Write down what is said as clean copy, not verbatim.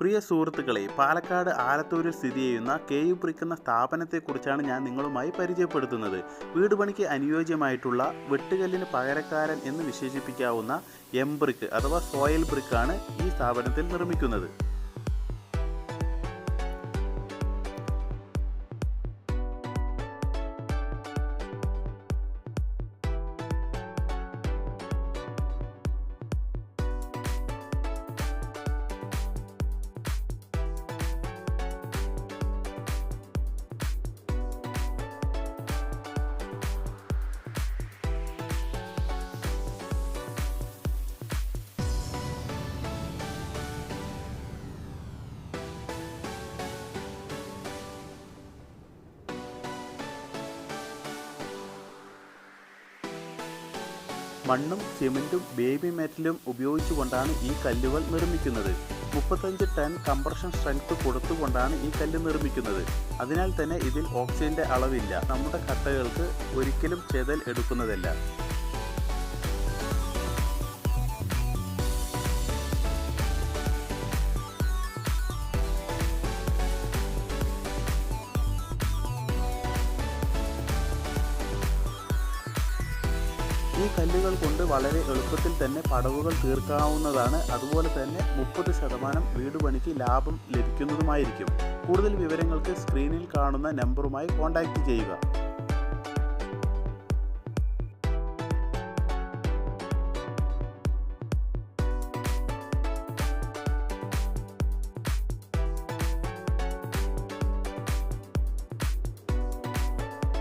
പ്രിയ സുഹൃത്തുക്കളെ, പാലക്കാട് ആലത്തൂരിൽ സ്ഥിതി ചെയ്യുന്ന കെ.യു. ബ്രിക്ക് എന്ന സ്ഥാപനത്തെക്കുറിച്ചാണ് ഞാൻ നിങ്ങളുമായി പരിചയപ്പെടുത്തുന്നത്. വീട് പണിക്ക് അനുയോജ്യമായിട്ടുള്ള വെട്ടുകല്ലിന് പകരക്കാരൻ എന്ന് വിശേഷിപ്പിക്കാവുന്ന എം ബ്രിക്ക് അഥവാ സോയിൽ ബ്രിക്കാണ് ഈ സ്ഥാപനത്തിൽ നിർമ്മിക്കുന്നത്. മണ്ണും സിമൻറ്റും ബേബി മെറ്റലും ഉപയോഗിച്ചുകൊണ്ടാണ് ഈ കല്ലുകൾ നിർമ്മിക്കുന്നത്. 35 ടൺ കംപ്രഷൻ സ്ട്രെങ്ത് കൊടുത്തുകൊണ്ടാണ് ഈ കല്ല് നിർമ്മിക്കുന്നത്. അതിനാൽ തന്നെ ഇതിൽ ഓക്സിജന്റെ അളവില്ല. നമ്മുടെ കട്ടകൾക്ക് ഒരിക്കലും ചെതൽ എടുക്കുന്നതല്ല. ഈ കല്ലുകൾ കൊണ്ട് വളരെ എളുപ്പത്തിൽ തന്നെ പടവുകൾ തീർക്കാവുന്നതാണ്. അതുപോലെ തന്നെ 30% വീട് പണിക്ക് ലാഭം ലഭിക്കുന്നതുമായിരിക്കും. കൂടുതൽ വിവരങ്ങൾക്ക് സ്ക്രീനിൽ കാണുന്ന നമ്പറുമായി കോൺടാക്റ്റ് ചെയ്യുക.